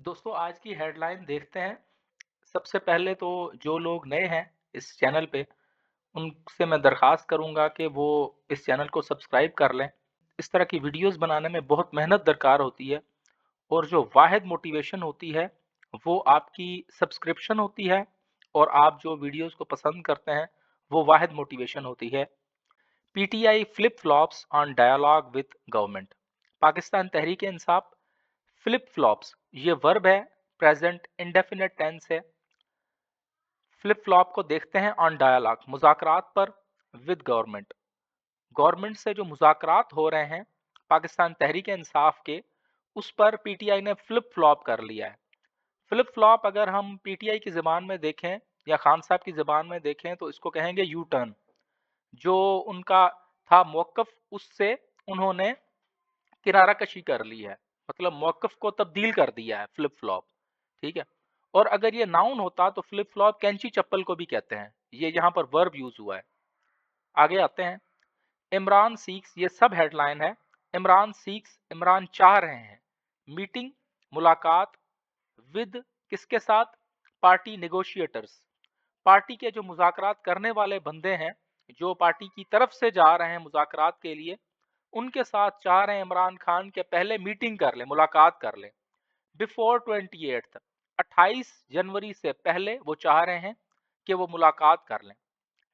दोस्तों आज की हेडलाइन देखते हैं। सबसे पहले तो जो लोग नए हैं इस चैनल पे, उनसे मैं दरख्वास्त करूँगा कि वो इस चैनल को सब्सक्राइब कर लें। इस तरह की वीडियोज़ बनाने में बहुत मेहनत दरकार होती है और जो वाहिद मोटिवेशन होती है, वो आपकी सब्सक्रिप्शन होती है और आप जो वीडियोज़ को पसंद करते हैं, वो वाहिद मोटिवेशन होती है। PTI flip flops on dialogue with government. Pakistan Tehreek Insaf flip flops ये वर्ब है, प्रेजेंट इंडेफिनिट टेंस है। फ्लिप फ्लॉप को देखते हैं ऑन डायलॉग, मुज़ाकरात पर विद गवर्नमेंट। गवर्नमेंट से जो मुज़ाकरात हो रहे हैं पाकिस्तान तहरीक इंसाफ के, उस पर पीटीआई ने फ्लिप फ्लॉप कर लिया है। फ्लिप फ्लॉप अगर हम पीटीआई की ज़बान में देखें या खान साहब की ज़बान में देखें तो इसको कहेंगे यू टर्न। जो उनका था मौक़िफ़, उससे उन्होंने किनारा कशी कर ली है, मतलब मौक़िफ़ को तब्दील कर दिया है फ्लिप फ्लॉप। ठीक है। और अगर ये नाउन होता तो फ्लिप फ्लॉप कैंची चप्पल को भी कहते हैं। ये यहाँ पर वर्ब यूज हुआ है। आगे आते हैं। इमरान सीक्स, ये सब हेडलाइन है। इमरान सीक्स, इमरान चाह रहे हैं मीटिंग, मुलाकात विद, किसके साथ? Party negotiators. पार्टी के जो मुज़ाकरात करने वाले बंदे हैं, जो पार्टी की तरफ से जा रहे हैं मुज़ाकरात के लिए, उनके साथ चाह रहे हैं इमरान खान के पहले मीटिंग कर लें, मुलाकात कर लें। बिफोर 28th, 28 जनवरी से पहले वो चाह रहे हैं कि वो मुलाकात कर लें।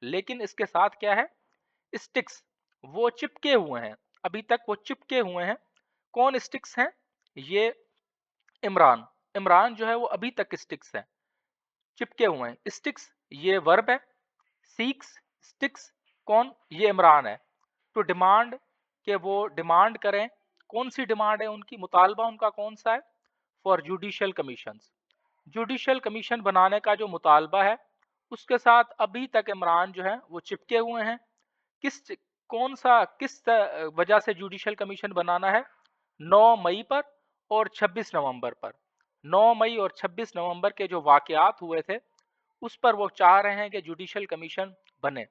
लेकिन इसके साथ क्या है? स्टिक्स, वो चिपके हुए हैं। अभी तक वो चिपके हुए हैं। कौन स्टिक्स हैं? ये इमरान। इमरान जो है वो अभी तक स्टिक्स है, चिपके हुए हैं। स्टिक्स ये वर्ब है। सीक्स, स्टिक्स, कौन? ये इमरान है। तो डिमांड, के वो डिमांड करें। कौन सी डिमांड है उनकी? मुतालबा उनका कौन सा है? For judicial commissions. Judicial commission बनाने का जो मुतालबा है, उसके साथ अभी तक इमरान जो है वो चिपके हुए हैं। किस कौन सा किस वजह से जुडिशियल कमीशन बनाना है? 9 मई पर और 26 नवंबर पर। 9 मई और 26 नवंबर के जो वाकयात हुए थे, उस पर वो चाह रहे हैं कि जुडिशियल कमीशन बने।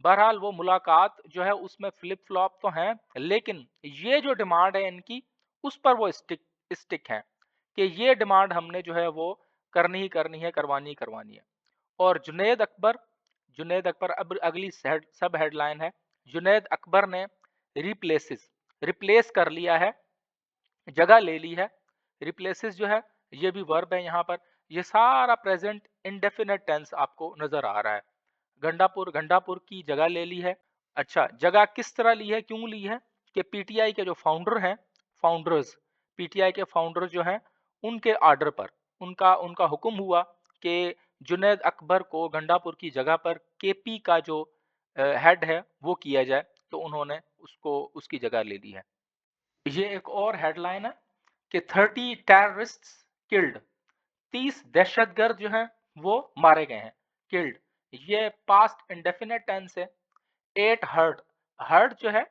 बहरहाल वो मुलाकात जो है उसमें फ्लिप फ्लॉप तो हैं, लेकिन ये जो डिमांड है इनकी, उस पर वो स्टिक हैं कि ये डिमांड हमने जो है वो करनी ही करनी है, करवानी ही करवानी है। और जुनैद अकबर अब अगली सब हेडलाइन है। जुनैद अकबर ने रिप्लेस कर लिया है, जगह ले ली है। रिप्लेसेस जो है ये भी वर्ब है यहाँ पर। ये सारा प्रेजेंट इंडेफिनेट टेंस आपको नजर आ रहा है। गंडापुर की जगह ले ली है। अच्छा, जगह किस तरह ली है, क्यों ली है? कि पीटीआई के जो फाउंडर हैं, फाउंडर्स, पीटीआई के फाउंडर जो हैं, उनके आर्डर पर, उनका उनका हुक्म हुआ कि जुनैद अकबर को गंडापुर की जगह पर केपी का जो हेड है वो किया जाए, तो उन्होंने उसको उसकी जगह ले ली है। ये एक और हेडलाइन है कि 30 टेररिस्ट्स किल्ड, 30 दहशतगर्द जो हैं वो मारे गए हैं। किल्ड ये पास्ट इंडेफिनेट टेंस है। 8 हर्ट, हर्ट जो है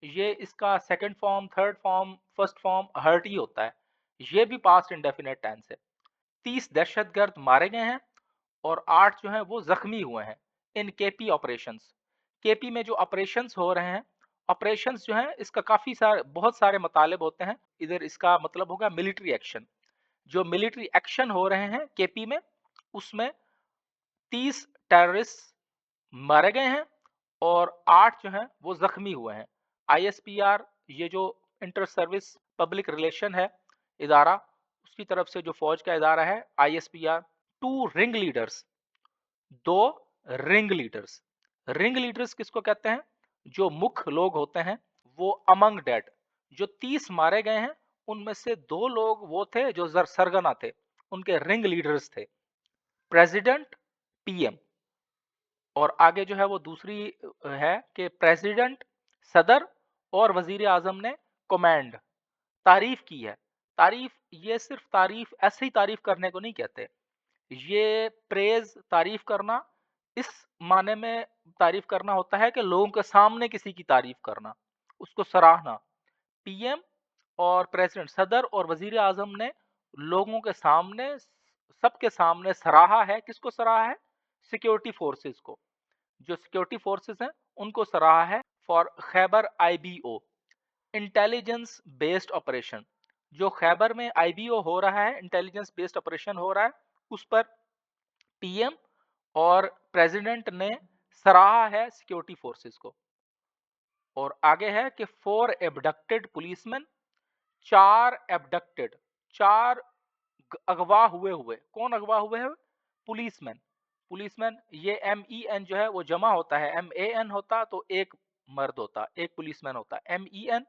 ये इसका second form, third form, first form hurt ही होता है। ये भी पास्ट इंडेफिनेट टेंस है। 30 दहशतगर्द मारे गए हैं और 8 जो हैं वो जख्मी हुए हैं इन केपी ऑपरेशंस। केपी में जो ऑपरेशंस हो रहे हैं, ऑपरेशंस जो हैं इसका काफी सारे बहुत सारे मतलब होते हैं। इधर इसका मतलब होगा मिलिट्री एक्शन। जो मिलिट्री एक्शन हो रहे हैं केपी में, उसमें 30 टेररिस्ट मारे गए हैं और 8 जो हैं वो जख्मी हुए हैं। आईएसपीआर, ये जो इंटर सर्विस पब्लिक रिलेशन है इदारा, उसकी तरफ से जो फौज का इदारा है ISPR. 2 ring leaders, 2 ring leaders. Ring leaders किसको कहते हैं? जो मुख्य लोग होते हैं। वो अमंग डेड, जो 30 मारे गए हैं उनमें से 2 लोग वो थे जो सरगना थे, उनके रिंग लीडर्स थे, प्रेसिडेंट, पीएम। और आगे जो है वो दूसरी है कि प्रेसिडेंट, सदर और वजीर आजम ने कमांड, तारीफ की है। तारीफ, ये सिर्फ तारीफ ऐसे ही तारीफ करने को नहीं कहते। ये प्रेज, तारीफ करना, इस माने में तारीफ करना होता है कि लोगों के सामने किसी की तारीफ करना, उसको सराहना। पीएम और प्रेसिडेंट, सदर और वजीर आजम ने लोगों के सामने, सबके सामने सराहा है। किसको सराहा है? सिक्योरिटी फोर्सेस को। जो सिक्योरिटी फोर्सेस हैं उनको सराहा है for Khyber IBO, intelligence based operation. जो खैबर में आईबीओ हो रहा है, इंटेलिजेंस बेस्ड ऑपरेशन हो रहा है, उस पर पीएम और प्रेसिडेंट ने सराहा है सिक्योरिटी फोर्सेस को। और आगे है कि 4 एबडक्टेड पुलिसमैन, 4 एबडक्टेड, 4 अगवा हुए। कौन अगवा हुए हैं? पुलिसमैन। पुलिसमैन, ये MEN जो है वो जमा होता है, MAN होता तो एक मर्द होता, एक पुलिसमैन होता, MEN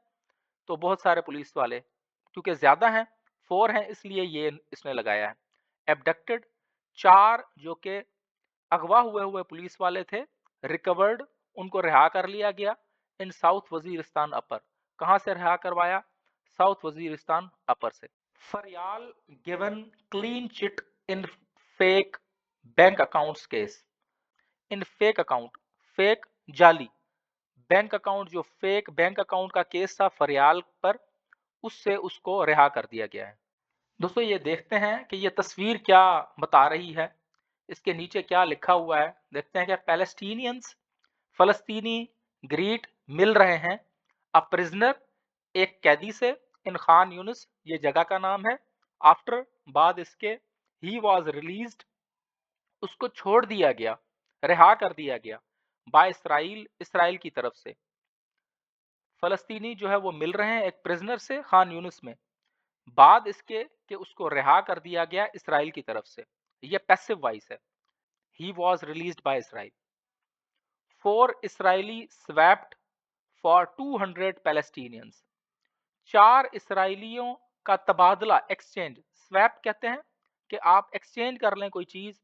तो बहुत सारे पुलिस वाले, क्योंकि ज्यादा हैं, 4 हैं, इसलिए ये इसने लगाया है। एबडक्टेड, 4 जो के अगवा हुए पुलिस वाले थे, रिकवर्ड, उनको रिहा कर लिया गया इन साउथ वजीरिस्तान अपर। कहां से रिहा करवाया? साउथ वजीरिस्तान अपर से। फरियाल गिवन क्लीन चिट इन फेक बैंक अकाउंट्स केस। इन फेक अकाउंट, फेक जाली बैंक अकाउंट, जो फेक बैंक अकाउंट का केस था फरियाल पर, उससे उसको रिहा कर दिया गया है। दोस्तों ये देखते हैं कि ये तस्वीर क्या बता रही है, इसके नीचे क्या लिखा हुआ है। देखते हैं कि पैलेस्टीनियंस, फलस्तीनी ग्रीट मिल रहे हैं अ प्रिजनर, एक कैदी से, इन खान यूनिस, ये जगह का नाम है। आफ्टर, बाद इसके, ही वॉज रिलीज्ड, उसको छोड़ दिया गया, रिहा कर दिया गया, बाय इसराइल, इसराइल की तरफ से। फलस्तीनी जो है वो मिल रहे हैं एक प्रिजनर से खान यूनिस में, बाद इसके कि उसको रिहा कर दिया गया इसराइल की तरफ से। ये पैसिव वॉइस है, he was released by Israel. 4 Israeli swapped for 200 Palestinians, 4 इसराइलियों का तबादला, एक्सचेंज, स्वैप कहते हैं कि आप एक्सचेंज कर लें कोई चीज,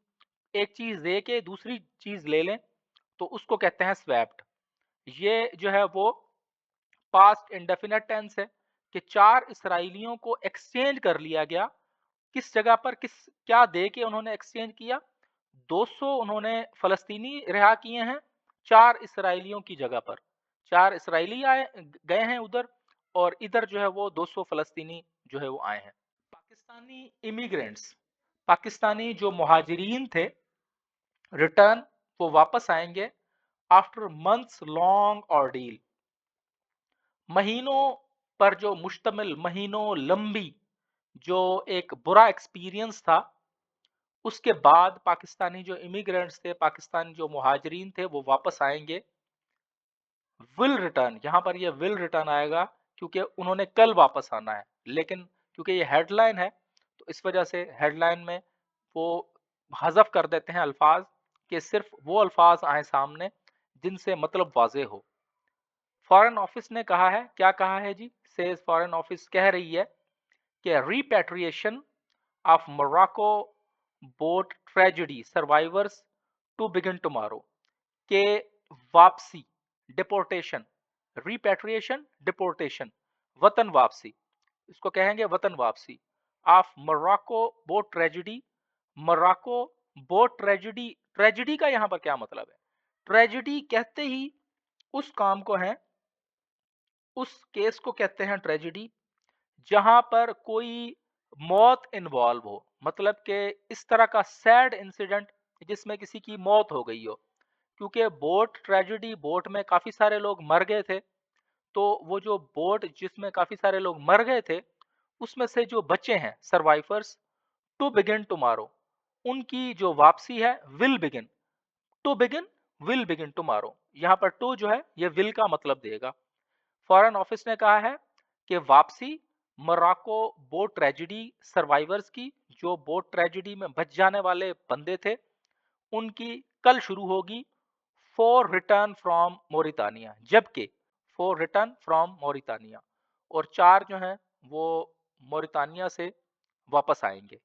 एक चीज दे के दूसरी चीज ले लें, तो उसको कहते हैं स्वैप्ड। ये जो है वो पास्ट इंडेफिनेट टेंस है कि 4 इसराइलियों को एक्सचेंज कर लिया गया। किस जगह पर, किस, क्या दे के उन्होंने एक्सचेंज किया? 200 उन्होंने फलस्तीनी रिहा किए हैं 4 इसराइलियों की जगह पर। 4 इसराइली आए गए हैं उधर, और इधर जो है वो 200 फलस्तीनी जो है वो आए हैं। पाकिस्तानी इमिग्रेंट्स, पाकिस्तानी जो मुहाजिरीन थे, रिटर्न, वो वापस आएंगे आफ्टर मंथ्स लॉन्ग ऑर्डील, महीनों पर जो मुश्तमिल, महीनों लंबी जो एक बुरा एक्सपीरियंस था, उसके बाद पाकिस्तानी जो इमिग्रेंट्स थे, पाकिस्तानी जो मुहाजिरीन थे, वो वापस आएंगे। विल रिटर्न, यहां पर ये विल रिटर्न आएगा क्योंकि उन्होंने कल वापस आना है, लेकिन क्योंकि ये हेडलाइन है तो इस वजह से हेडलाइन में वो हज़फ कर देते हैं अल्फाज, कि सिर्फ वो अल्फाज आए सामने जिनसे मतलब वाजे हो। फॉरेन ऑफिस ने कहा है, क्या कहा है जी? सेज फॉरेन ऑफिस कह रही है कि repatriation of Morocco boat tragedy survivors to begin tomorrow, के वापसी, डिपोर्टेशन, रिपैट्रिएशन, डिपोर्टेशन, वतन वापसी, इसको कहेंगे वतन वापसी, of Morocco boat tragedy, Morocco boat tragedy. Tragedy का यहां पर क्या मतलब है? ट्रेजेडी कहते ही उस काम को है, उस केस को कहते हैं ट्रेजेडी जहां पर कोई मौत इन्वॉल्व हो, मतलब कि इस तरह का सैड इंसिडेंट जिसमें किसी की मौत हो गई हो। क्योंकि बोट ट्रेजेडी, बोट में काफी सारे लोग मर गए थे, तो वो जो बोट जिसमें काफी सारे लोग मर गए थे, उसमें से जो बचे हैं सर्वाइवर्स, टू बिगिन टुमारो, उनकी जो वापसी है, will begin, to begin, will begin tomorrow. यहाँ पर टू जो है ये विल का मतलब देगा। फॉरेन ऑफिस ने कहा है कि वापसी मोरक्को बोट ट्रेजेडी सर्वाइवर्स की, जो बोट ट्रेजेडी में बच जाने वाले बंदे थे, उनकी कल शुरू होगी, फॉर रिटर्न फ्रॉम मोरितानिया, जबकि फॉर रिटर्न फ्रॉम मोरितानिया, और 4 जो हैं वो मोरितानिया से वापस आएंगे,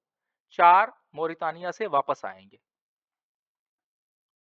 4 मोरितानिया से वापस आएंगे।